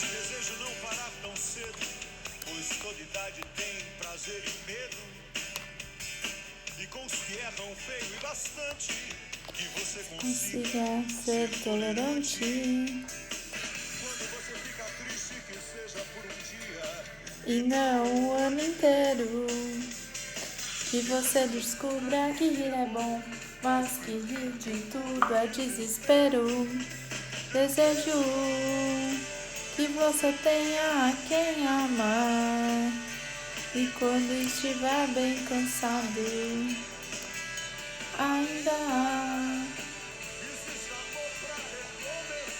te desejo não parar tão cedo, pois toda idade tem prazer e medo. E com os que erram feio e bastante, que você consiga ser tolerante quando você fica triste, que seja por um dia e não o ano inteiro. Que você descubra que rir é bom, mas que rir de tudo é desespero. Desejo que você tenha a quem amar, e quando estiver bem cansado, ainda há existe amor pra recomeçar,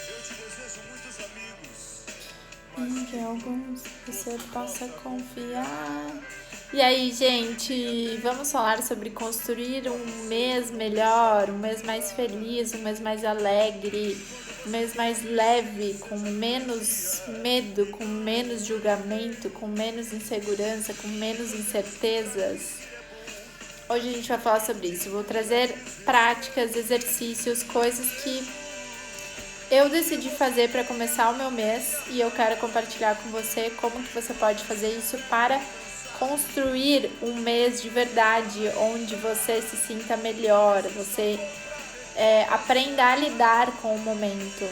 Eu te desejo muitos amigos, em que alguns você possa confiar. E aí, gente, vamos falar sobre construir um mês melhor, um mês mais feliz, um mês mais alegre, um mês mais leve, com menos medo, com menos julgamento, com menos insegurança, com menos incertezas. Hoje a gente vai falar sobre isso. Vou trazer práticas, exercícios, coisas que eu decidi fazer para começar o meu mês e eu quero compartilhar com você como que você pode fazer isso para construir um mês de verdade, onde você se sinta melhor, você aprenda a lidar com o momento,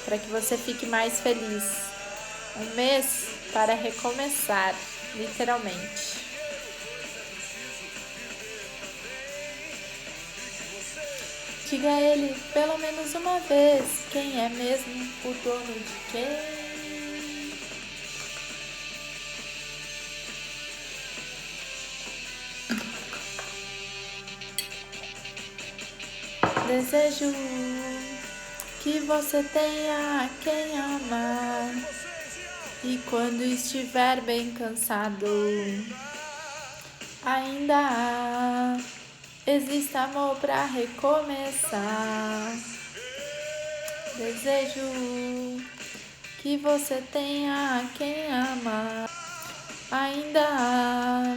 para que você fique mais feliz. Um mês para recomeçar, literalmente. Diga a ele pelo menos uma vez quem é mesmo o dono de quem. Desejo que você tenha quem amar, e quando estiver bem cansado, ainda há, existe amor pra recomeçar. Desejo que você tenha quem amar, ainda há,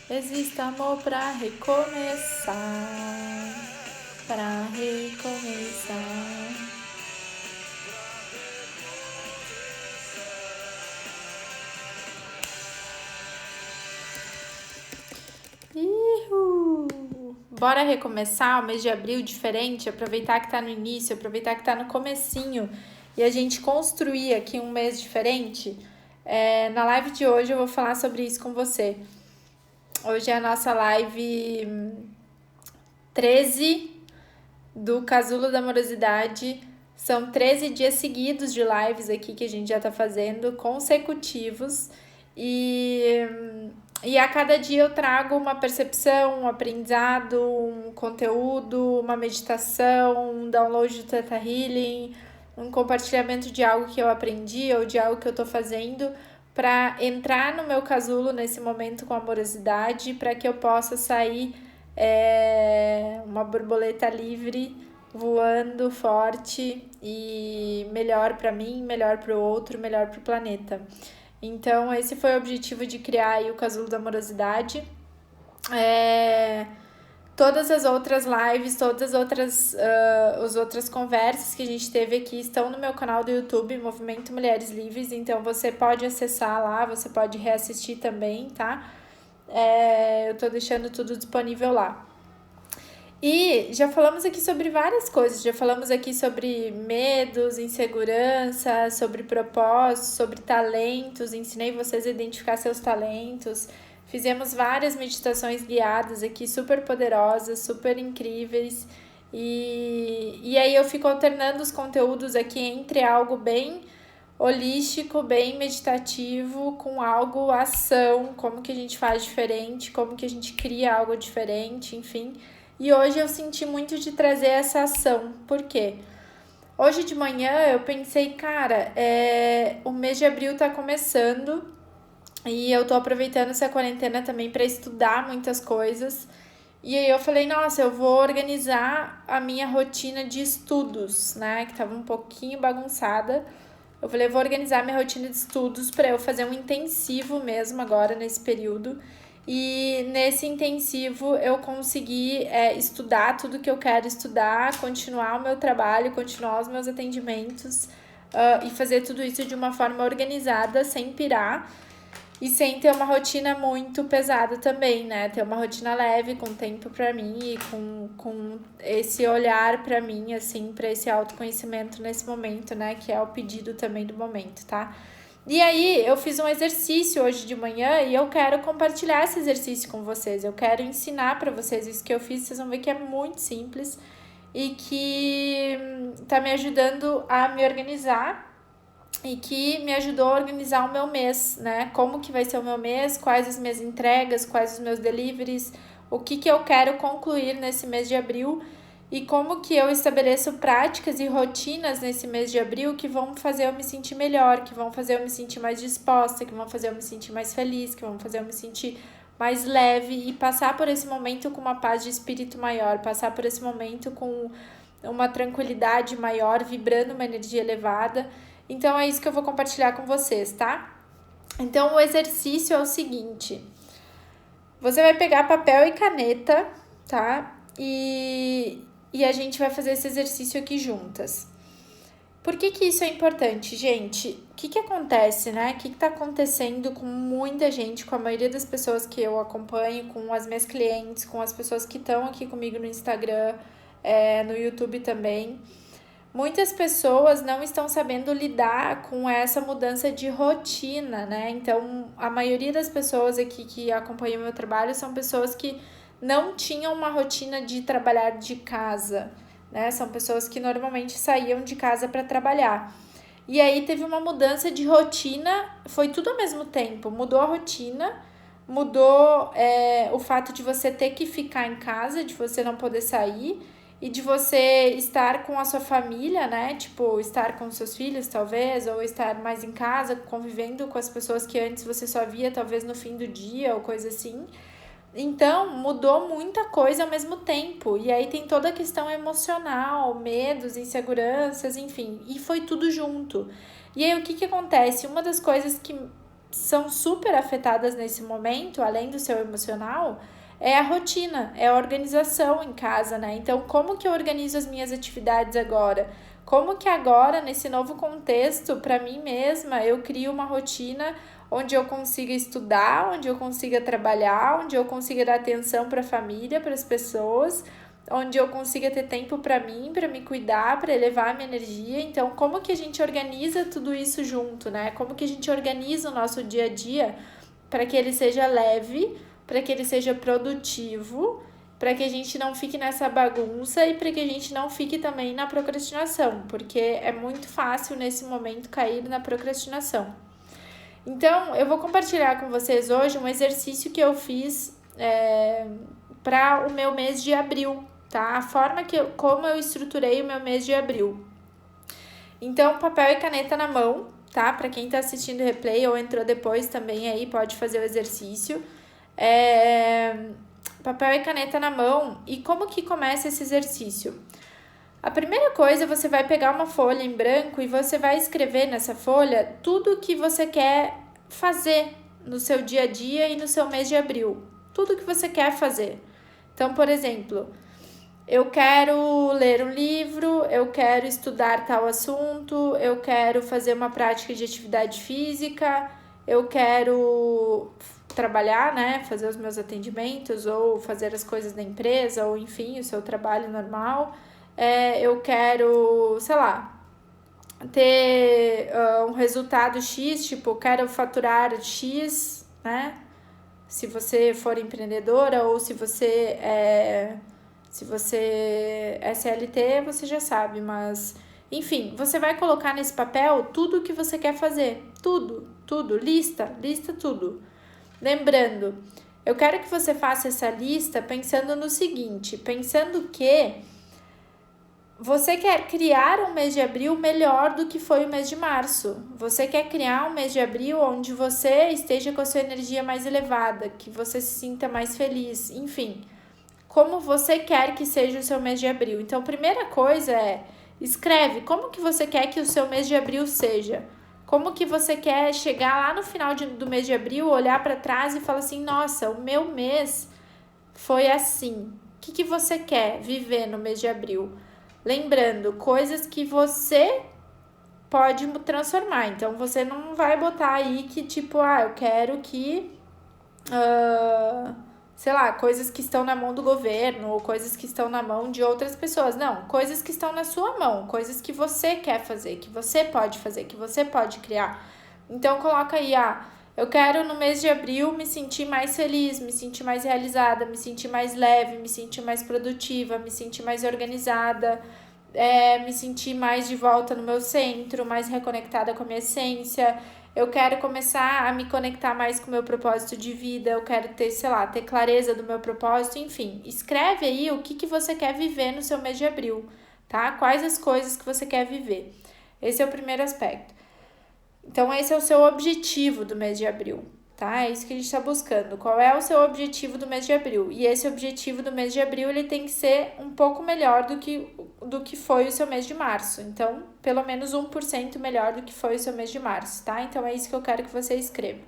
existe amor pra recomeçar. Pra recomeçar. Bora recomeçar o mês de abril diferente, aproveitar que tá no início, aproveitar que tá no comecinho e a gente construir aqui um mês diferente. Na live de hoje eu vou falar sobre isso com você. Hoje é a nossa live 13 do Casulo da Amorosidade. São 13 dias seguidos de lives aqui que a gente já tá fazendo, consecutivos. E a cada dia eu trago uma percepção, um aprendizado, um conteúdo, uma meditação, um download do Theta Healing, um compartilhamento de algo que eu aprendi ou de algo que eu tô fazendo para entrar no meu casulo nesse momento com amorosidade, para que eu possa sair uma borboleta livre, voando forte e melhor para mim, melhor para o outro, melhor para o planeta. Então, esse foi o objetivo de criar aí o Casulo da Amorosidade. Todas as outras lives, todas as outras conversas que a gente teve aqui estão no meu canal do YouTube, Movimento Mulheres Livres. Então, você pode acessar lá, você pode reassistir também, tá? Eu tô deixando tudo disponível lá. E já falamos aqui sobre várias coisas, já falamos aqui sobre medos, insegurança, sobre propósitos, sobre talentos, ensinei vocês a identificar seus talentos, fizemos várias meditações guiadas aqui, super poderosas, super incríveis, e aí eu fico alternando os conteúdos aqui entre algo bem holístico, bem meditativo, com algo ação, como que a gente faz diferente, como que a gente cria algo diferente, enfim. E hoje eu senti muito de trazer essa ação. Por quê? Hoje de manhã eu pensei, cara, o mês de abril tá começando E eu tô aproveitando essa quarentena também para estudar muitas coisas. E aí eu falei, nossa, eu vou organizar a minha rotina de estudos, né? Que tava um pouquinho bagunçada. Eu falei, eu vou organizar minha rotina de estudos para eu fazer um intensivo mesmo agora nesse período. E nesse intensivo eu consegui estudar tudo que eu quero estudar, continuar o meu trabalho, continuar os meus atendimentos, e fazer tudo isso de uma forma organizada, sem pirar. E sem ter uma rotina muito pesada também, né? Ter uma rotina leve, com tempo pra mim e com esse olhar pra mim, assim, pra esse autoconhecimento nesse momento, né? Que é o pedido também do momento, tá? E aí, eu fiz um exercício hoje de manhã e eu quero compartilhar esse exercício com vocês. Eu quero ensinar pra vocês isso que eu fiz. Vocês vão ver que é muito simples e que tá me ajudando a me organizar e que me ajudou a organizar o meu mês, né? Como que vai ser o meu mês, quais as minhas entregas, quais os meus deliveries, o que eu quero concluir nesse mês de abril e como que eu estabeleço práticas e rotinas nesse mês de abril que vão fazer eu me sentir melhor, que vão fazer eu me sentir mais disposta, que vão fazer eu me sentir mais feliz, que vão fazer eu me sentir mais leve e passar por esse momento com uma paz de espírito maior, passar por esse momento com uma tranquilidade maior, vibrando uma energia elevada. Então é isso que eu vou compartilhar com vocês, tá? Então o exercício é o seguinte: você vai pegar papel e caneta, tá? E a gente vai fazer esse exercício aqui juntas. Por que isso é importante, gente? O que acontece, né? O que tá acontecendo com muita gente, com a maioria das pessoas que eu acompanho, com as minhas clientes, com as pessoas que estão aqui comigo no Instagram, no YouTube também. Muitas pessoas não estão sabendo lidar com essa mudança de rotina, né? Então, a maioria das pessoas aqui que acompanham o meu trabalho são pessoas que não tinham uma rotina de trabalhar de casa, né? São pessoas que normalmente saíam de casa para trabalhar. E aí teve uma mudança de rotina, foi tudo ao mesmo tempo. Mudou a rotina, mudou o fato de você ter que ficar em casa, de você não poder sair e de você estar com a sua família, né? Tipo, estar com seus filhos, talvez, ou estar mais em casa, convivendo com as pessoas que antes você só via, talvez, no fim do dia, ou coisa assim. Então, mudou muita coisa ao mesmo tempo. E aí tem toda a questão emocional, medos, inseguranças, enfim. E foi tudo junto. E aí, o que acontece? Uma das coisas que são super afetadas nesse momento, além do seu emocional, é a rotina, é a organização em casa, né? Então, como que eu organizo as minhas atividades agora? Como que agora, nesse novo contexto, para mim mesma, eu crio uma rotina onde eu consiga estudar, onde eu consiga trabalhar, onde eu consiga dar atenção para a família, para as pessoas, onde eu consiga ter tempo para mim, para me cuidar, para elevar a minha energia. Então, como que a gente organiza tudo isso junto, né? Como que a gente organiza o nosso dia a dia para que ele seja leve, para que ele seja produtivo, para que a gente não fique nessa bagunça e para que a gente não fique também na procrastinação, porque é muito fácil nesse momento cair na procrastinação. Então, eu vou compartilhar com vocês hoje um exercício que eu fiz para o meu mês de abril, tá? A forma como eu estruturei o meu mês de abril. Então, papel e caneta na mão, tá? Para quem tá assistindo o replay ou entrou depois também aí, pode fazer o exercício. Papel e caneta na mão. E como que começa esse exercício? A primeira coisa, você vai pegar uma folha em branco e você vai escrever nessa folha tudo que você quer fazer no seu dia a dia e no seu mês de abril. Tudo que você quer fazer. Então, por exemplo, eu quero ler um livro, eu quero estudar tal assunto, eu quero fazer uma prática de atividade física, eu quero trabalhar, né, fazer os meus atendimentos ou fazer as coisas da empresa ou enfim, o seu trabalho normal. Eu quero, sei lá, ter um resultado X, tipo, quero faturar X, né? Se você for empreendedora ou se você é CLT, você já sabe, mas enfim, você vai colocar nesse papel tudo o que você quer fazer, tudo, lista tudo. Lembrando, eu quero que você faça essa lista pensando no seguinte, pensando que você quer criar um mês de abril melhor do que foi o mês de março. Você quer criar um mês de abril onde você esteja com a sua energia mais elevada, que você se sinta mais feliz, enfim. Como você quer que seja o seu mês de abril. Então, a primeira coisa é, escreve como que você quer que o seu mês de abril seja. Como que você quer chegar lá no final do mês de abril, olhar para trás e falar assim, nossa, o meu mês foi assim. O que você quer viver no mês de abril? Lembrando, coisas que você pode transformar. Então, você não vai botar aí que, tipo, eu quero que, sei lá, coisas que estão na mão do governo ou coisas que estão na mão de outras pessoas. Não, coisas que estão na sua mão, coisas que você quer fazer, que você pode fazer, que você pode criar. Então, coloca aí, eu quero no mês de abril me sentir mais feliz, me sentir mais realizada, me sentir mais leve, me sentir mais produtiva, me sentir mais organizada, me sentir mais de volta no meu centro, mais reconectada com a minha essência. Eu quero começar a me conectar mais com o meu propósito de vida, eu quero ter, sei lá, ter clareza do meu propósito, enfim. Escreve aí o que você quer viver no seu mês de abril, tá? Quais as coisas que você quer viver. Esse é o primeiro aspecto. Então, esse é o seu objetivo do mês de abril, tá? É isso que a gente está buscando. Qual é o seu objetivo do mês de abril? E esse objetivo do mês de abril, ele tem que ser um pouco melhor do que foi o seu mês de março. Então, pelo menos 1% melhor do que foi o seu mês de março, tá? Então, é isso que eu quero que você escreva.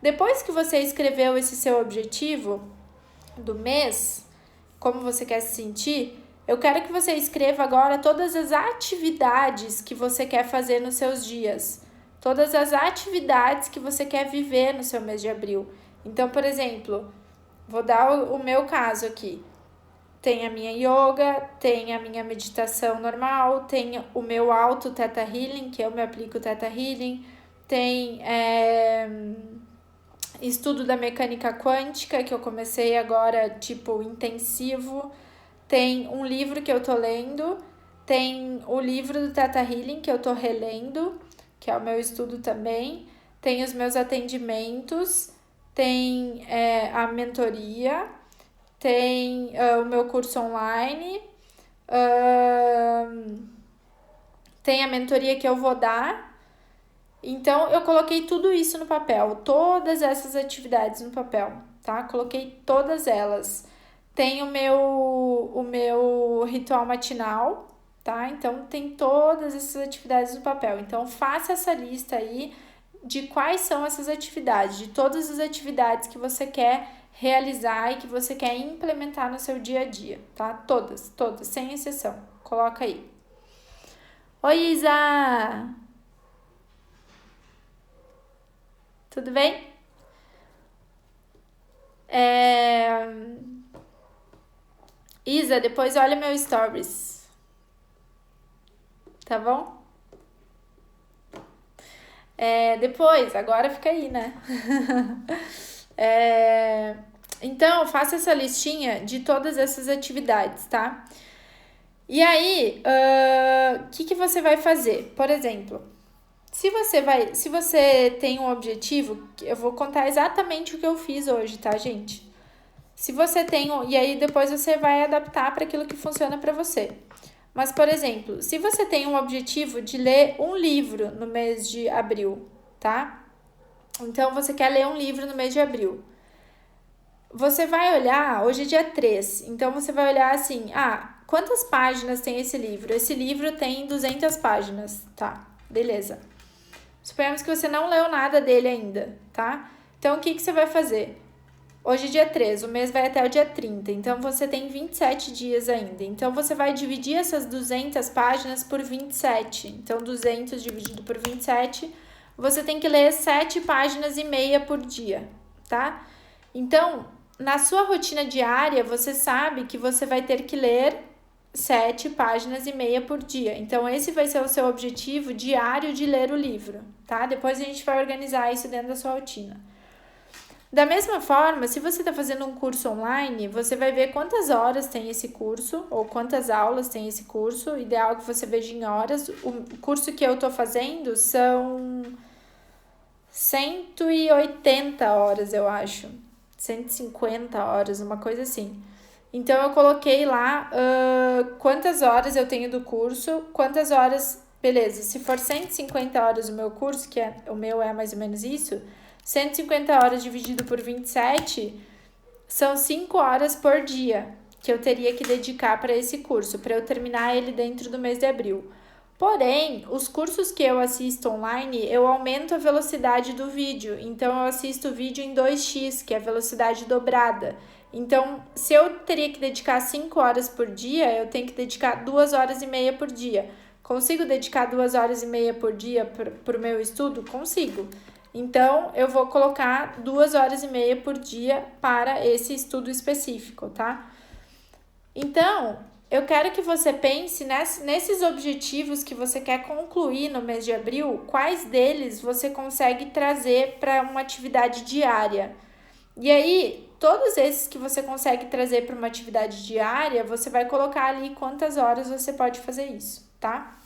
Depois que você escreveu esse seu objetivo do mês, como você quer se sentir, eu quero que você escreva agora todas as atividades que você quer fazer nos seus dias. Todas as atividades que você quer viver no seu mês de abril. Então, por exemplo, vou dar o meu caso aqui. Tem a minha yoga, tem a minha meditação normal, tem o meu auto Theta Healing, que eu me aplico Theta Healing, tem estudo da mecânica quântica, que eu comecei agora, tipo, intensivo, tem um livro que eu tô lendo, tem o livro do Theta Healing, que eu tô relendo, que é o meu estudo também, tem os meus atendimentos, tem a mentoria, tem o meu curso online, tem a mentoria que eu vou dar. Então, eu coloquei tudo isso no papel, todas essas atividades no papel, tá? Coloquei todas elas. Tem o meu ritual matinal, tá? Então, tem todas essas atividades no papel. Então, faça essa lista aí de quais são essas atividades, de todas as atividades que você quer realizar e que você quer implementar no seu dia a dia, tá? Todas, sem exceção. Coloca aí. Oi, Isa! Tudo bem? Isa, depois olha meu stories. Tá bom? Depois, agora fica aí, né? Então, faça essa listinha de todas essas atividades, tá? E aí, o que você vai fazer? Por exemplo, se você tem um objetivo, eu vou contar exatamente o que eu fiz hoje, tá, gente? Se você tem, e aí depois você vai adaptar para aquilo que funciona para você. Mas, por exemplo, se você tem um objetivo de ler um livro no mês de abril, tá? Então, você quer ler um livro no mês de abril. Você vai olhar, hoje é dia 3, então você vai olhar assim, quantas páginas tem esse livro? Esse livro tem 200 páginas, tá? Beleza. Suponhamos que você não leu nada dele ainda, tá? Então, o que você vai fazer? Hoje é dia 3, o mês vai até o dia 30, então você tem 27 dias ainda. Então, você vai dividir essas 200 páginas por 27. Então, 200 dividido por 27, você tem que ler 7 páginas e meia por dia, tá? Então, na sua rotina diária, você sabe que você vai ter que ler 7 páginas e meia por dia. Então, esse vai ser o seu objetivo diário de ler o livro, tá? Depois a gente vai organizar isso dentro da sua rotina. Da mesma forma, se você está fazendo um curso online, você vai ver quantas horas tem esse curso, ou quantas aulas tem esse curso. Ideal que você veja em horas. O curso que eu estou fazendo são 180 horas, eu acho. 150 horas, uma coisa assim. Então, eu coloquei lá quantas horas eu tenho do curso, quantas horas, beleza, se for 150 horas o meu curso, o meu é mais ou menos isso, 150 horas dividido por 27 são 5 horas por dia que eu teria que dedicar para esse curso, para eu terminar ele dentro do mês de abril. Porém, os cursos que eu assisto online, eu aumento a velocidade do vídeo. Então, eu assisto o vídeo em 2x, que é a velocidade dobrada. Então, se eu teria que dedicar 5 horas por dia, eu tenho que dedicar 2 horas e meia por dia. Consigo dedicar 2 horas e meia por dia para o meu estudo? Consigo. Então, eu vou colocar 2 horas e meia por dia para esse estudo específico, tá? Então, eu quero que você pense nesses objetivos que você quer concluir no mês de abril, quais deles você consegue trazer para uma atividade diária. E aí, todos esses que você consegue trazer para uma atividade diária, você vai colocar ali quantas horas você pode fazer isso, tá?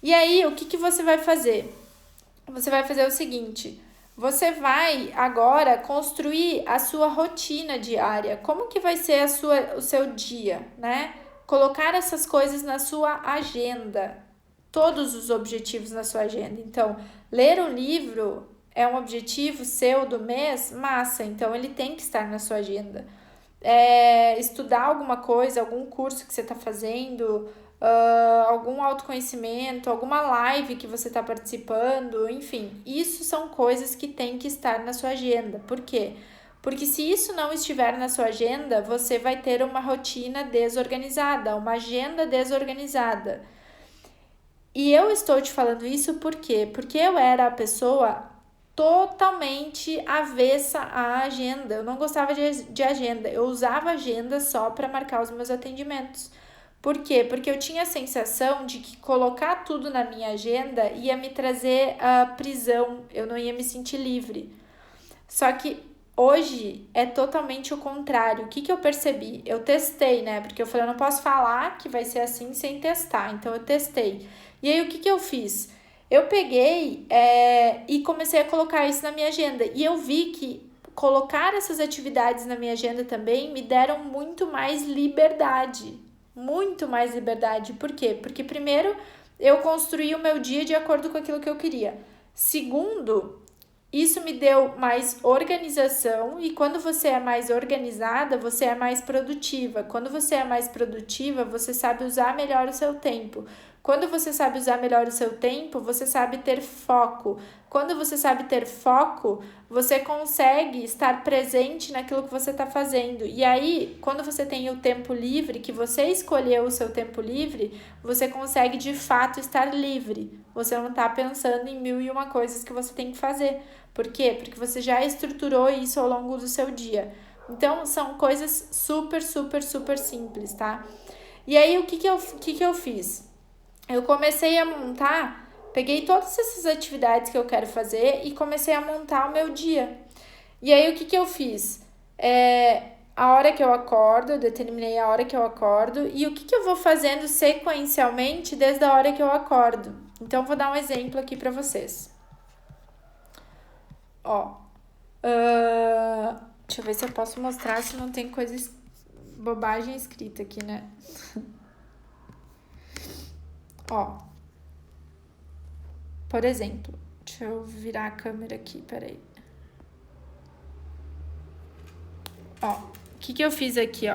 E aí, o que você vai fazer? Você vai fazer o seguinte: você vai agora construir a sua rotina diária. Como que vai ser o seu dia, né? Colocar essas coisas na sua agenda, todos os objetivos na sua agenda. Então, ler um livro é um objetivo seu do mês, massa, então ele tem que estar na sua agenda. Estudar alguma coisa, algum curso que você está fazendo, algum autoconhecimento, alguma live que você está participando, enfim, isso são coisas que tem que estar na sua agenda. Por quê? Porque se isso não estiver na sua agenda, você vai ter uma rotina desorganizada, uma agenda desorganizada. E eu estou te falando isso por quê? Porque eu era a pessoa totalmente avessa à agenda. Eu não gostava de agenda, eu usava agenda só para marcar os meus atendimentos. Por quê? Porque eu tinha a sensação de que colocar tudo na minha agenda ia me trazer a prisão, eu não ia me sentir livre. Só que hoje é totalmente o contrário. O que eu percebi? Eu testei, né? Porque eu falei, eu não posso falar que vai ser assim sem testar. Então, eu testei. E aí, o que eu fiz? Eu peguei e comecei a colocar isso na minha agenda. E eu vi que colocar essas atividades na minha agenda também me deram muito mais liberdade. Muito mais liberdade. Por quê? Porque, primeiro, eu construí o meu dia de acordo com aquilo que eu queria. Segundo, isso me deu mais organização, e quando você é mais organizada, você é mais produtiva. Quando você é mais produtiva, você sabe usar melhor o seu tempo. Quando você sabe usar melhor o seu tempo, você sabe ter foco. Quando você sabe ter foco, você consegue estar presente naquilo que você está fazendo. E aí, quando você tem o tempo livre, que você escolheu o seu tempo livre, você consegue de fato estar livre. Você não está pensando em 1001 coisas que você tem que fazer. Por quê? Porque você já estruturou isso ao longo do seu dia. Então, são coisas super, super, super simples, tá? E aí, o que eu fiz? Eu comecei a montar, peguei todas essas atividades que eu quero fazer e comecei a montar o meu dia. E aí, o que eu fiz? A hora que eu acordo, eu determinei a hora que eu acordo e o que eu vou fazendo sequencialmente desde a hora que eu acordo. Então, vou dar um exemplo aqui para vocês. Deixa eu ver se eu posso mostrar se não tem bobagem escrita aqui, né? Por exemplo, deixa eu virar a câmera aqui, peraí. O que eu fiz aqui,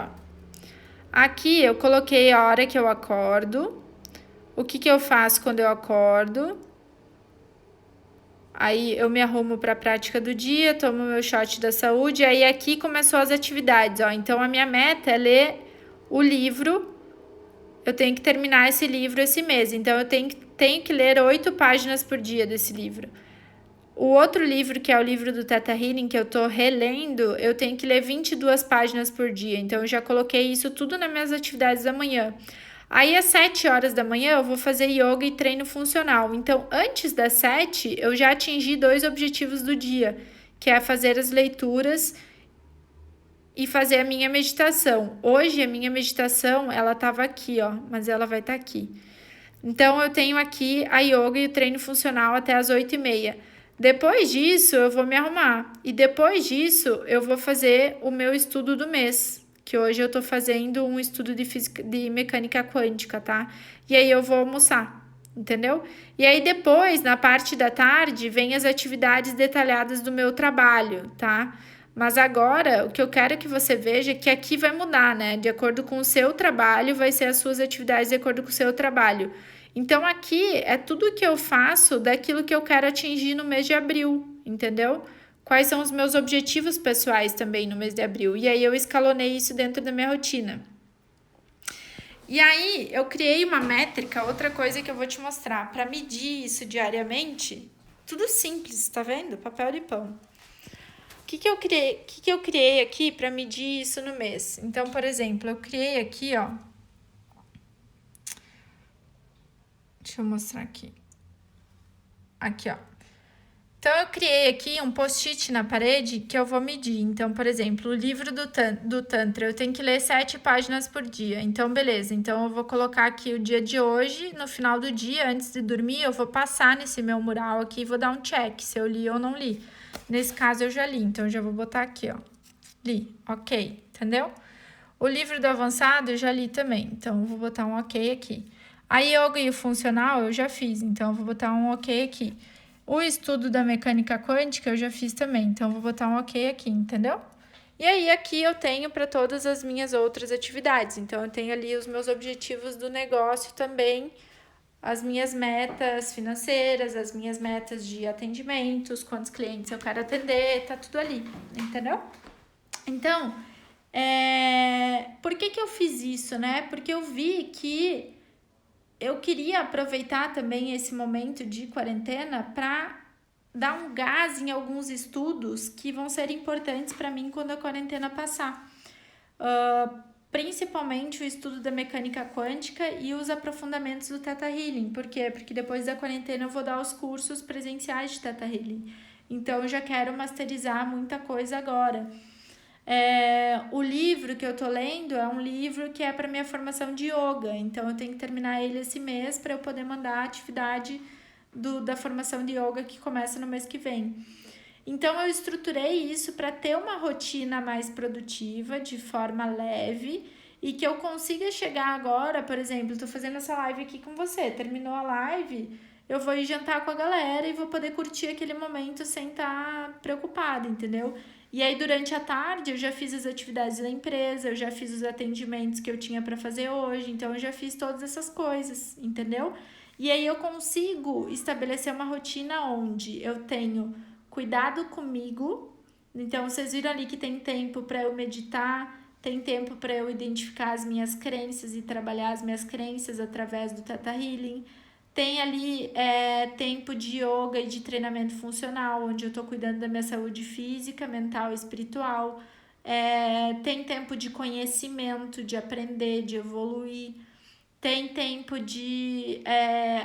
Aqui eu coloquei a hora que eu acordo, o que eu faço quando eu acordo. Aí eu me arrumo para a prática do dia, tomo meu shot da saúde, aí aqui começou as atividades, Então a minha meta é ler o livro. Eu tenho que terminar esse livro esse mês, então eu tenho que ler 8 páginas por dia desse livro. O outro livro, que é o livro do Theta Healing, que eu tô relendo, eu tenho que ler 22 páginas por dia, então eu já coloquei isso tudo nas minhas atividades da manhã. Aí, às 7 horas da manhã, eu vou fazer yoga e treino funcional. Então, antes das 7, eu já atingi 2 objetivos do dia, que é fazer as leituras e fazer a minha meditação. Hoje, a minha meditação, ela estava aqui, mas ela vai estar aqui. Então, eu tenho aqui a yoga e o treino funcional até as 8h30. Depois disso, eu vou me arrumar. E depois disso, eu vou fazer o meu estudo do mês, porque hoje eu tô fazendo um estudo de física, de mecânica quântica, tá? E aí eu vou almoçar, entendeu? E aí depois, na parte da tarde, vem as atividades detalhadas do meu trabalho, tá? Mas agora, o que eu quero que você veja é que aqui vai mudar, né? De acordo com o seu trabalho, vai ser as suas atividades de acordo com o seu trabalho. Então, aqui é tudo que eu faço daquilo que eu quero atingir no mês de abril, entendeu? Quais são os meus objetivos pessoais também no mês de abril. E aí, eu escalonei isso dentro da minha rotina. E aí, eu criei uma métrica, outra coisa que eu vou te mostrar, para medir isso diariamente. Tudo simples, tá vendo? Papel de pão. O que eu criei aqui para medir isso no mês? Então, por exemplo, eu criei aqui, ó. Deixa eu mostrar aqui. Aqui, ó. Então, eu criei aqui um post-it na parede que eu vou medir. Então, por exemplo, o livro do Tantra, eu tenho que ler 7 páginas por dia. Então, beleza. Então, eu vou colocar aqui o dia de hoje. No final do dia, antes de dormir, eu vou passar nesse meu mural aqui e vou dar um check se eu li ou não li. Nesse caso, eu já li. Então, eu já vou botar aqui, ó. Li. Ok. Entendeu? O livro do avançado, eu já li também. Então, eu vou botar um ok aqui. A yoga e o funcional, eu já fiz. Então, eu vou botar um ok aqui. O estudo da mecânica quântica eu já fiz também, então eu vou botar um ok aqui, entendeu? E aí aqui eu tenho para todas as minhas outras atividades, então eu tenho ali os meus objetivos do negócio também, as minhas metas financeiras, as minhas metas de atendimentos, quantos clientes eu quero atender, tá tudo ali, entendeu? Então, por que eu fiz isso, né? Porque eu vi que eu queria aproveitar também esse momento de quarentena para dar um gás em alguns estudos que vão ser importantes para mim quando a quarentena passar. Principalmente o estudo da mecânica quântica e os aprofundamentos do Theta Healing. Por quê? Porque depois da quarentena eu vou dar os cursos presenciais de Theta Healing. Então eu já quero masterizar muita coisa agora. O livro que eu tô lendo é um livro que é para minha formação de yoga, então eu tenho que terminar ele esse mês para eu poder mandar a atividade da formação de yoga que começa no mês que vem. Então eu estruturei isso para ter uma rotina mais produtiva, de forma leve, e que eu consiga chegar agora, por exemplo, tô fazendo essa live aqui com você, terminou a live, eu vou ir jantar com a galera e vou poder curtir aquele momento sem estar preocupada, entendeu? E aí, durante a tarde, eu já fiz as atividades da empresa, eu já fiz os atendimentos que eu tinha para fazer hoje, então eu já fiz todas essas coisas, entendeu? E aí eu consigo estabelecer uma rotina onde eu tenho cuidado comigo, então vocês viram ali que tem tempo para eu meditar, tem tempo para eu identificar as minhas crenças e trabalhar as minhas crenças através do Theta Healing. Tem ali tempo de yoga e de treinamento funcional, onde eu estou cuidando da minha saúde física, mental e espiritual. Tem tempo de conhecimento, de aprender, de evoluir. Tem tempo de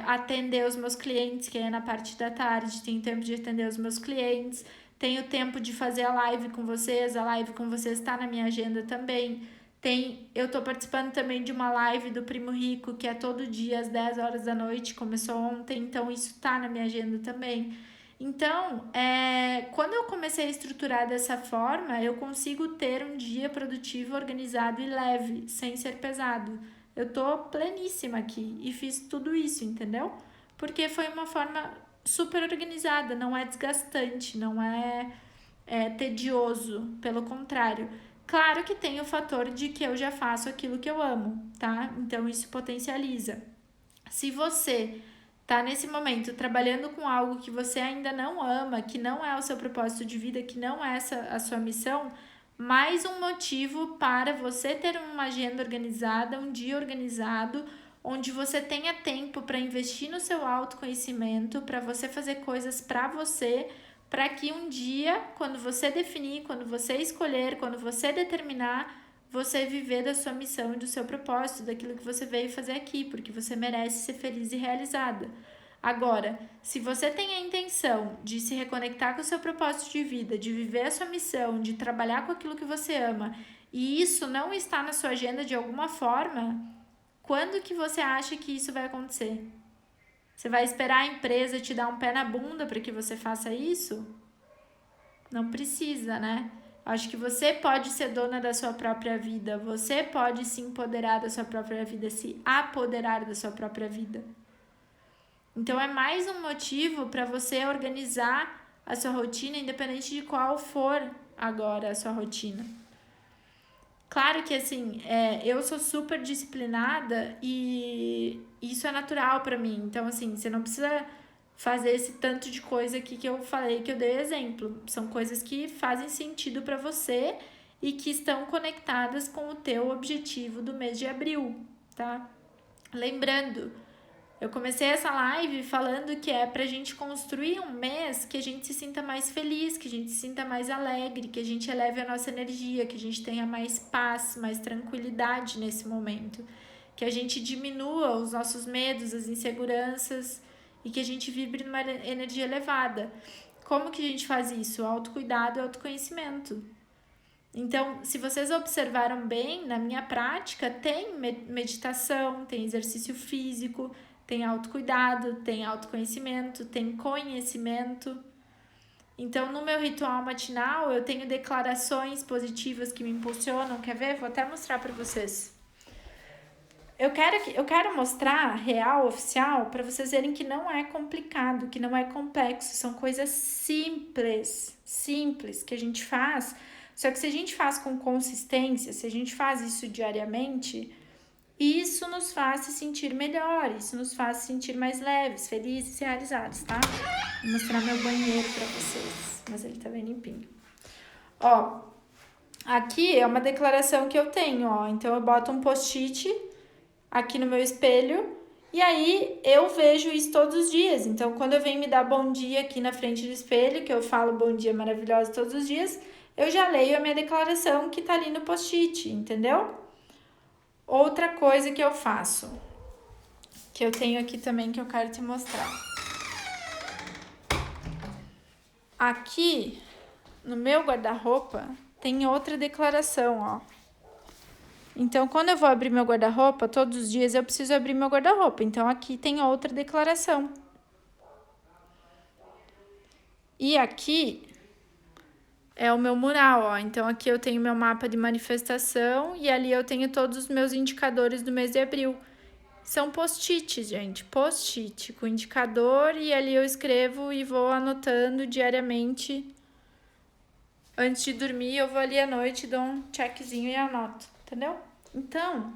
atender os meus clientes, que é na parte da tarde. Tem tempo de atender os meus clientes. Tenho tempo de fazer a live com vocês. A live com vocês está na minha agenda também. Eu tô participando também de uma live do Primo Rico, que é todo dia às 10 horas da noite, começou ontem, então isso tá na minha agenda também. Então, quando eu comecei a estruturar dessa forma, eu consigo ter um dia produtivo, organizado e leve, sem ser pesado. Eu tô pleníssima aqui e fiz tudo isso, entendeu? Porque foi uma forma super organizada, não é desgastante, não é tedioso, pelo contrário. Claro que tem o fator de que eu já faço aquilo que eu amo, tá? Então isso potencializa. Se você tá nesse momento trabalhando com algo que você ainda não ama, que não é o seu propósito de vida, que não é essa a sua missão, mais um motivo para você ter uma agenda organizada, um dia organizado, onde você tenha tempo para investir no seu autoconhecimento, para você fazer coisas para você, para que um dia, quando você definir, quando você escolher, quando você determinar, você viver da sua missão e do seu propósito, daquilo que você veio fazer aqui, porque você merece ser feliz e realizada. Agora, se você tem a intenção de se reconectar com o seu propósito de vida, de viver a sua missão, de trabalhar com aquilo que você ama, e isso não está na sua agenda de alguma forma, quando que você acha que isso vai acontecer? Você vai esperar a empresa te dar um pé na bunda para que você faça isso? Não precisa, né? Acho que você pode ser dona da sua própria vida, você pode se empoderar da sua própria vida, se apoderar da sua própria vida. Então é mais um motivo para você organizar a sua rotina, independente de qual for agora a sua rotina. Claro que assim, eu sou super disciplinada e isso é natural para mim. Então assim, você não precisa fazer esse tanto de coisa aqui que eu falei, que eu dei exemplo. São coisas que fazem sentido para você e que estão conectadas com o teu objetivo do mês de abril, tá? Lembrando, eu comecei essa live falando que é pra gente construir um mês que a gente se sinta mais feliz, que a gente se sinta mais alegre, que a gente eleve a nossa energia, que a gente tenha mais paz, mais tranquilidade nesse momento, que a gente diminua os nossos medos, as inseguranças e que a gente vibre numa energia elevada. Como que a gente faz isso? Autocuidado e autoconhecimento. Então, se vocês observaram bem, na minha prática tem meditação, tem exercício físico, tem autocuidado, tem autoconhecimento, tem conhecimento. Então, no meu ritual matinal, eu tenho declarações positivas que me impulsionam. Quer ver? Vou até mostrar para vocês. Eu quero mostrar real, oficial, para vocês verem que não é complicado, que não é complexo. São coisas simples que a gente faz. Só que se a gente faz com consistência, se a gente faz isso diariamente, isso nos faz se sentir melhor, isso nos faz se sentir mais leves, felizes e realizados, tá? Vou mostrar meu banheiro pra vocês, mas ele tá bem limpinho. Ó, aqui é uma declaração que eu tenho, ó. Então eu boto um post-it aqui no meu espelho e aí eu vejo isso todos os dias. Então quando eu venho me dar bom dia aqui na frente do espelho, que eu falo bom dia maravilhoso todos os dias, eu já leio a minha declaração que tá ali no post-it, entendeu? Outra coisa que eu faço, que eu tenho aqui também que eu quero te mostrar. Aqui no meu guarda-roupa tem outra declaração, ó. Então, quando eu vou abrir meu guarda-roupa, todos os dias eu preciso abrir meu guarda-roupa. Então, aqui tem outra declaração. E aqui é o meu mural, ó. Então, aqui eu tenho meu mapa de manifestação e ali eu tenho todos os meus indicadores do mês de abril. São post-its, gente. Post-it com indicador e ali eu escrevo e vou anotando diariamente. Antes de dormir, eu vou ali à noite, dou um checkzinho e anoto, entendeu? Então,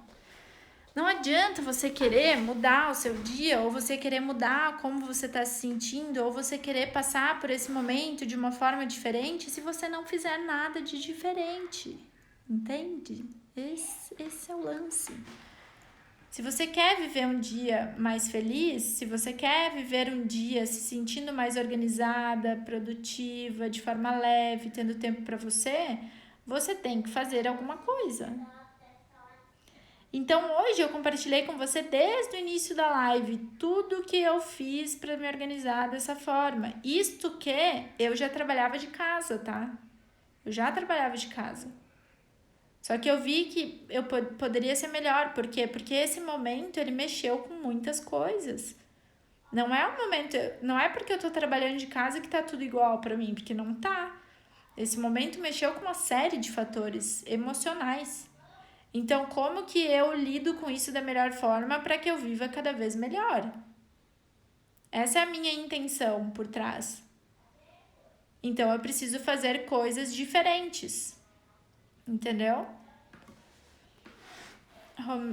não adianta você querer mudar o seu dia, ou você querer mudar como você está se sentindo, ou você querer passar por esse momento de uma forma diferente se você não fizer nada de diferente, entende? Esse é o lance. Se você quer viver um dia mais feliz, se você quer viver um dia se sentindo mais organizada, produtiva, de forma leve, tendo tempo para você, você tem que fazer alguma coisa. Então, hoje eu compartilhei com você desde o início da live tudo que eu fiz para me organizar dessa forma. Isto que eu já trabalhava de casa, tá? Eu já trabalhava de casa. Só que eu vi que eu poderia ser melhor. Por quê? Porque esse momento, ele mexeu com muitas coisas. Não é um momento... Não é porque eu tô trabalhando de casa que tá tudo igual para mim, porque não tá. Esse momento mexeu com uma série de fatores emocionais. Então, como que eu lido com isso da melhor forma para que eu viva cada vez melhor? Essa é a minha intenção por trás. Então, eu preciso fazer coisas diferentes. Entendeu?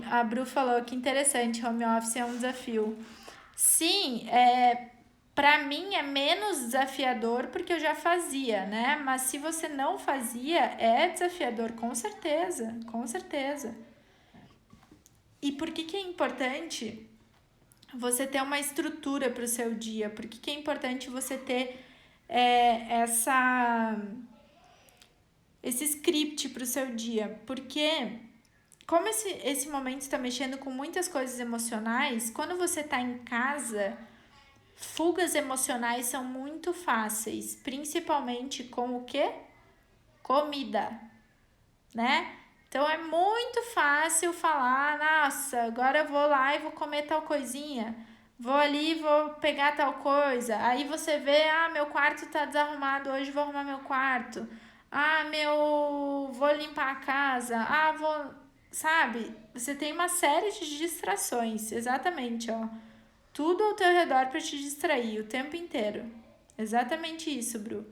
A Bru falou que interessante, home office é um desafio. Sim, para mim é menos desafiador porque eu já fazia, né? Mas se você não fazia, é desafiador, com certeza, com certeza. E por que é importante você ter uma estrutura para o seu dia? Por que é importante você ter esse script para o seu dia? Porque como esse momento está mexendo com muitas coisas emocionais, quando você está em casa... Fugas emocionais são muito fáceis, principalmente com o quê? Comida, né? Então é muito fácil falar, nossa, agora eu vou lá e vou comer tal coisinha, vou ali e vou pegar tal coisa. Aí você vê, meu quarto tá desarrumado, hoje vou arrumar meu quarto. Ah, vou limpar a casa. Ah, vou, sabe? Você tem uma série de distrações, exatamente, ó. Tudo ao teu redor para te distrair o tempo inteiro. Exatamente isso, Bru.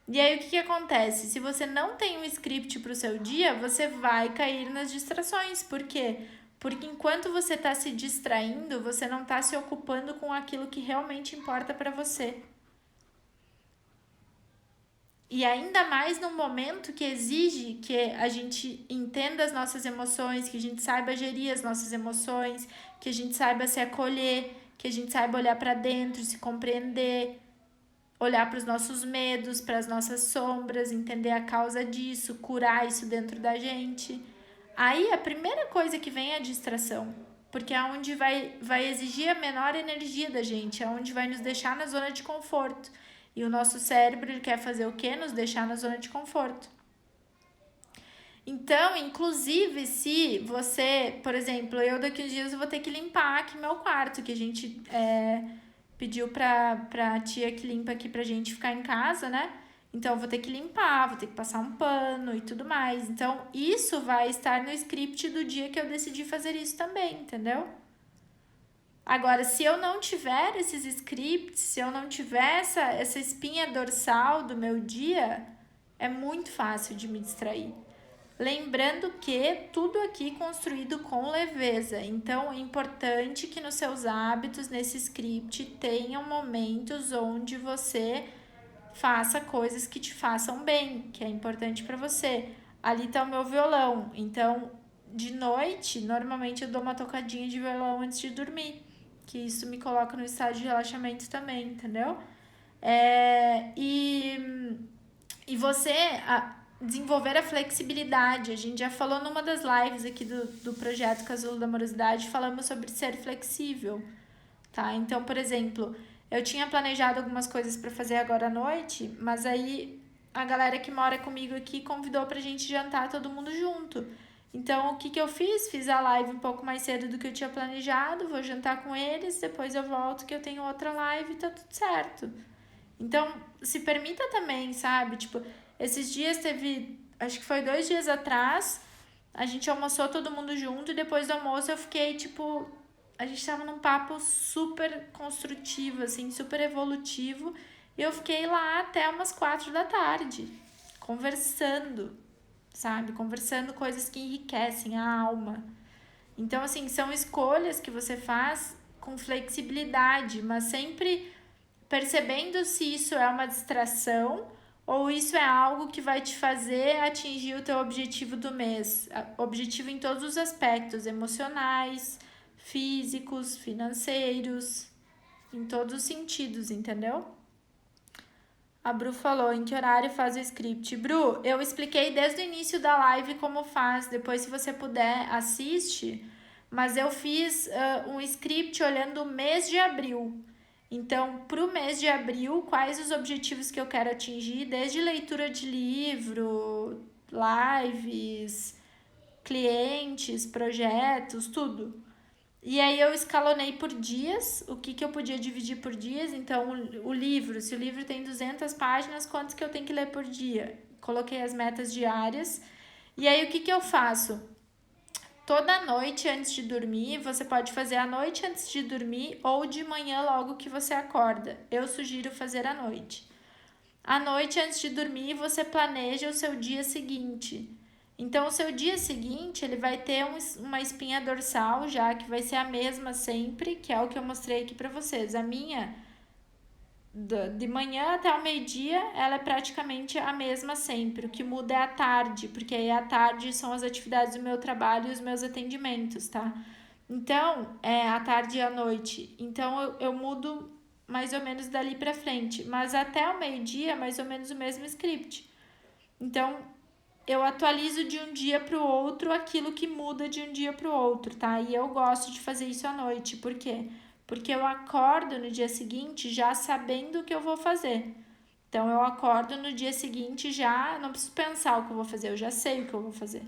E aí o que acontece? Se você não tem um script para o seu dia, você vai cair nas distrações. Por quê? Porque enquanto você está se distraindo, você não está se ocupando com aquilo que realmente importa para você. E ainda mais num momento que exige que a gente entenda as nossas emoções, que a gente saiba gerir as nossas emoções, que a gente saiba se acolher, que a gente saiba olhar para dentro, se compreender, olhar para os nossos medos, para as nossas sombras, entender a causa disso, curar isso dentro da gente. Aí a primeira coisa que vem é a distração, porque é onde vai exigir a menor energia da gente, é onde vai nos deixar na zona de conforto. E o nosso cérebro ele quer fazer o quê? Nos deixar na zona de conforto. Então, inclusive, se você, por exemplo, eu daqui uns dias eu vou ter que limpar aqui meu quarto, que a gente pediu pra tia que limpa aqui pra gente ficar em casa, né? Então, eu vou ter que limpar, vou ter que passar um pano e tudo mais. Então, isso vai estar no script do dia que eu decidi fazer isso também, entendeu? Agora, se eu não tiver esses scripts, se eu não tiver essa espinha dorsal do meu dia, é muito fácil de me distrair. Lembrando que tudo aqui construído com leveza, então é importante que nos seus hábitos, nesse script, tenham momentos onde você faça coisas que te façam bem, que é importante para você. Ali tá o meu violão, então de noite, normalmente eu dou uma tocadinha de violão antes de dormir, que isso me coloca no estado de relaxamento também, entendeu? É, e você desenvolver a flexibilidade. A gente já falou numa das lives aqui do projeto Casulo da Amorosidade, falamos sobre ser flexível, tá? Então, por exemplo, eu tinha planejado algumas coisas para fazer agora à noite, mas aí a galera que mora comigo aqui convidou pra gente jantar todo mundo junto. Então, o que eu fiz? Fiz a live um pouco mais cedo do que eu tinha planejado, vou jantar com eles, depois eu volto que eu tenho outra live e tá tudo certo. Então, se permita também, sabe? Tipo, esses dias teve, acho que foi 2 dias atrás, a gente almoçou todo mundo junto e depois do almoço eu fiquei, tipo, a gente tava num papo super construtivo, assim, super evolutivo. E eu fiquei lá até umas 4 da tarde, conversando, sabe? Conversando coisas que enriquecem a alma. Então, assim, são escolhas que você faz com flexibilidade, mas sempre percebendo se isso é uma distração ou isso é algo que vai te fazer atingir o teu objetivo do mês. Objetivo em todos os aspectos, emocionais, físicos, financeiros, em todos os sentidos, entendeu? A Bru falou em que horário faz o script. Bru, eu expliquei desde o início da live como faz. Depois, se você puder, assiste. Mas eu fiz um script olhando o mês de abril. Então, para o mês de abril, quais os objetivos que eu quero atingir, desde leitura de livro, lives, clientes, projetos, tudo. E aí eu escalonei por dias, o que eu podia dividir por dias. Então, o livro, se o livro tem 200 páginas, quantos que eu tenho que ler por dia? Coloquei as metas diárias. E aí, o que eu faço? Toda noite antes de dormir, você pode fazer à noite antes de dormir ou de manhã logo que você acorda. Eu sugiro fazer à noite. À noite antes de dormir, você planeja o seu dia seguinte. Então, o seu dia seguinte, ele vai ter uma espinha dorsal já, que vai ser a mesma sempre, que é o que eu mostrei aqui para vocês. A minha, de manhã até o meio-dia, ela é praticamente a mesma sempre. O que muda é a tarde, porque aí à tarde são as atividades do meu trabalho e os meus atendimentos, tá? Então, é à tarde e à noite. Então, eu mudo mais ou menos dali para frente, mas até o meio-dia é mais ou menos o mesmo script. Então, eu atualizo de um dia para o outro aquilo que muda de um dia para o outro, tá? E eu gosto de fazer isso à noite. Por quê? Porque eu acordo no dia seguinte já sabendo o que eu vou fazer. Então, eu acordo no dia seguinte já, não preciso pensar o que eu vou fazer, eu já sei o que eu vou fazer.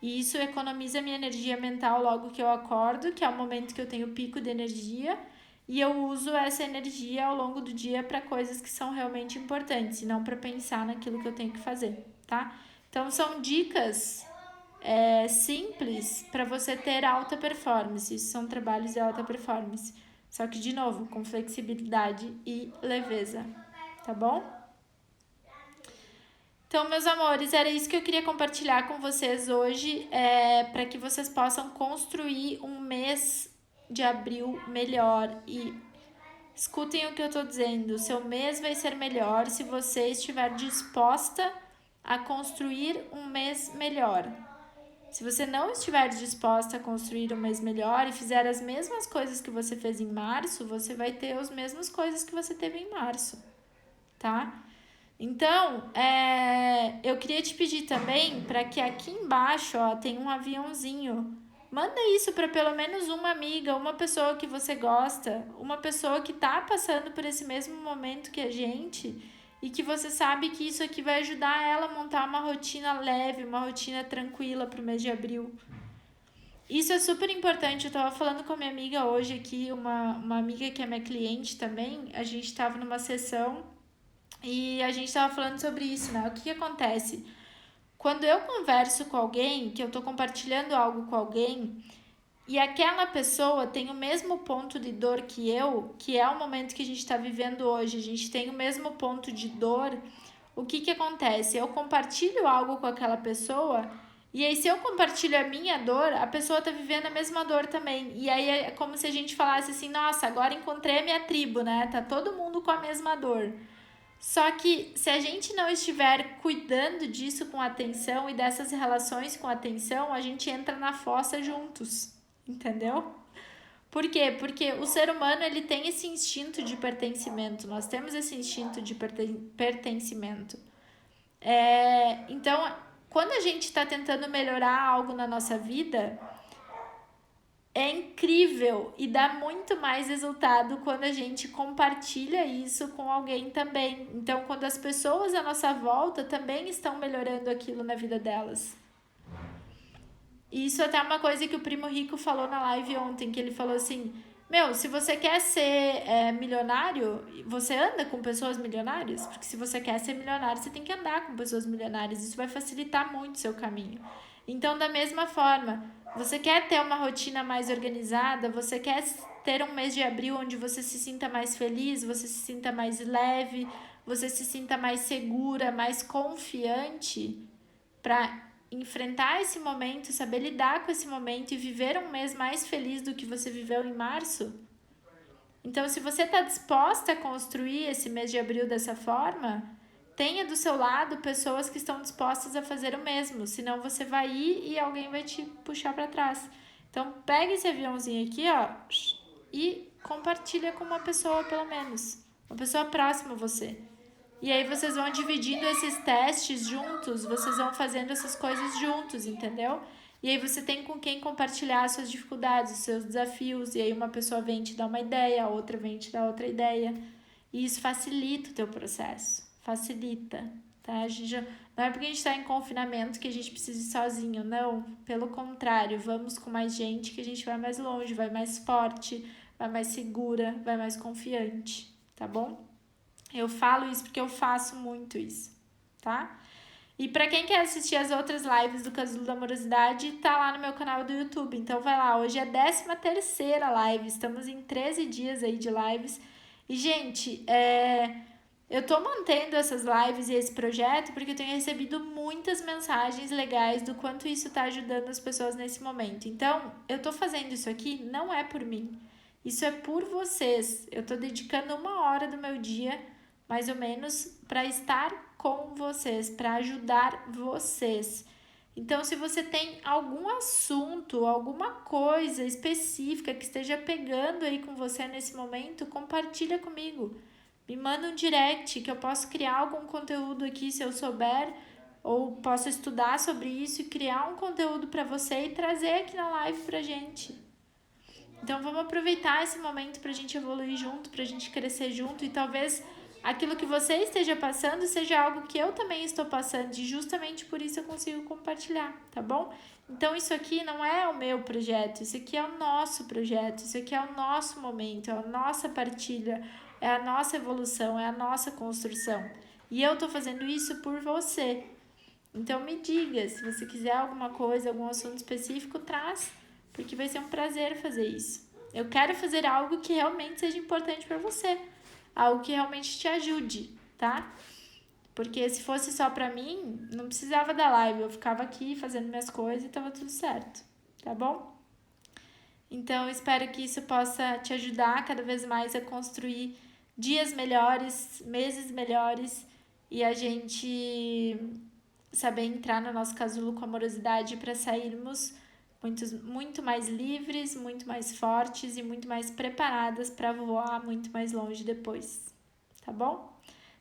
E isso economiza minha energia mental logo que eu acordo, que é o momento que eu tenho pico de energia, e eu uso essa energia ao longo do dia para coisas que são realmente importantes, e não para pensar naquilo que eu tenho que fazer. tá? Então, são dicas simples para você ter alta performance. Isso são trabalhos de alta performance. Só que, de novo, com flexibilidade e leveza, tá bom? Então, meus amores, era isso que eu queria compartilhar com vocês hoje, para que vocês possam construir um mês de abril melhor. E escutem o que eu tô dizendo, o seu mês vai ser melhor se você estiver disposta a construir um mês melhor. Se você não estiver disposta a construir um mês melhor e fizer as mesmas coisas que você fez em março, você vai ter as mesmas coisas que você teve em março, tá? Então, eu queria te pedir também para que aqui embaixo, ó, tem um aviãozinho. Manda isso para pelo menos uma amiga, uma pessoa que você gosta, uma pessoa que tá passando por esse mesmo momento que a gente e que você sabe que isso aqui vai ajudar ela a montar uma rotina leve, uma rotina tranquila pro mês de abril. Isso é super importante. Eu tava falando com a minha amiga hoje aqui, uma amiga que é minha cliente também. A gente tava numa sessão e a gente tava falando sobre isso, né? O que acontece? Quando eu converso com alguém, que eu tô compartilhando algo com alguém, e aquela pessoa tem o mesmo ponto de dor que eu, que é o momento que a gente está vivendo hoje, a gente tem o mesmo ponto de dor, o que acontece? Eu compartilho algo com aquela pessoa, e aí se eu compartilho a minha dor, a pessoa tá vivendo a mesma dor também. E aí é como se a gente falasse assim, nossa, agora encontrei a minha tribo, né? Tá todo mundo com a mesma dor. Só que se a gente não estiver cuidando disso com atenção e dessas relações com atenção, a gente entra na fossa juntos, entendeu? Por quê? Porque o ser humano ele tem esse instinto de pertencimento, nós temos esse instinto de pertencimento. Então, quando a gente está tentando melhorar algo na nossa vida, é incrível e dá muito mais resultado quando a gente compartilha isso com alguém também. Então, quando as pessoas à nossa volta também estão melhorando aquilo na vida delas. E isso até é uma coisa que o Primo Rico falou na live ontem, que ele falou assim, se você quer ser milionário, você anda com pessoas milionárias? Porque se você quer ser milionário, você tem que andar com pessoas milionárias. Isso vai facilitar muito o seu caminho. Então, da mesma forma, você quer ter uma rotina mais organizada, você quer ter um mês de abril onde você se sinta mais feliz, você se sinta mais leve, você se sinta mais segura, mais confiante para enfrentar esse momento, saber lidar com esse momento e viver um mês mais feliz do que você viveu em março. Então, se você está disposta a construir esse mês de abril dessa forma, tenha do seu lado pessoas que estão dispostas a fazer o mesmo, senão você vai ir e alguém vai te puxar para trás. Então, pega esse aviãozinho aqui, ó, e compartilha com uma pessoa, pelo menos, uma pessoa próxima a você. E aí vocês vão dividindo esses testes juntos, vocês vão fazendo essas coisas juntos, entendeu? E aí você tem com quem compartilhar as suas dificuldades, os seus desafios, e aí uma pessoa vem te dar uma ideia, a outra vem te dar outra ideia. E isso facilita o teu processo, facilita, tá? Não é porque a gente está em confinamento que a gente precisa ir sozinho, não. Pelo contrário, vamos com mais gente que a gente vai mais longe, vai mais forte, vai mais segura, vai mais confiante, tá bom? Eu falo isso porque eu faço muito isso, tá? E pra quem quer assistir as outras lives do Casulo da Amorosidade, tá lá no meu canal do YouTube. Então vai lá, hoje é a 13ª live, estamos em 13 dias aí de lives. E, gente, eu tô mantendo essas lives e esse projeto porque eu tenho recebido muitas mensagens legais do quanto isso tá ajudando as pessoas nesse momento. Então, eu tô fazendo isso aqui, não é por mim. Isso é por vocês. Eu tô dedicando 1 hora do meu dia, mais ou menos, para estar com vocês, para ajudar vocês. Então, se você tem algum assunto, alguma coisa específica que esteja pegando aí com você nesse momento, compartilha comigo. Me manda um direct que eu posso criar algum conteúdo aqui se eu souber, ou posso estudar sobre isso e criar um conteúdo para você e trazer aqui na live pra gente. Então, vamos aproveitar esse momento pra gente evoluir junto, pra gente crescer junto e talvez aquilo que você esteja passando seja algo que eu também estou passando e justamente por isso eu consigo compartilhar, tá bom? Então isso aqui não é o meu projeto, isso aqui é o nosso projeto, isso aqui é o nosso momento, é a nossa partilha, é a nossa evolução, é a nossa construção. E eu tô fazendo isso por você. Então me diga, se você quiser alguma coisa, algum assunto específico, traz, porque vai ser um prazer fazer isso. Eu quero fazer algo que realmente seja importante para você, algo que realmente te ajude, tá? Porque se fosse só pra mim, não precisava da live, eu ficava aqui fazendo minhas coisas e tava tudo certo, tá bom? Então, eu espero que isso possa te ajudar cada vez mais a construir dias melhores, meses melhores e a gente saber entrar no nosso casulo com amorosidade para sairmos muito mais livres, muito mais fortes e muito mais preparadas para voar muito mais longe depois, tá bom?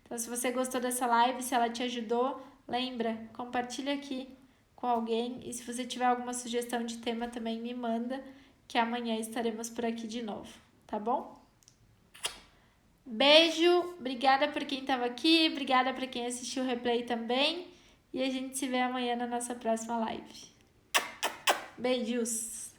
Então, se você gostou dessa live, se ela te ajudou, lembra, compartilha aqui com alguém e se você tiver alguma sugestão de tema também me manda, que amanhã estaremos por aqui de novo, tá bom? Beijo, obrigada por quem estava aqui, obrigada para quem assistiu o replay também e a gente se vê amanhã na nossa próxima live. Beijos!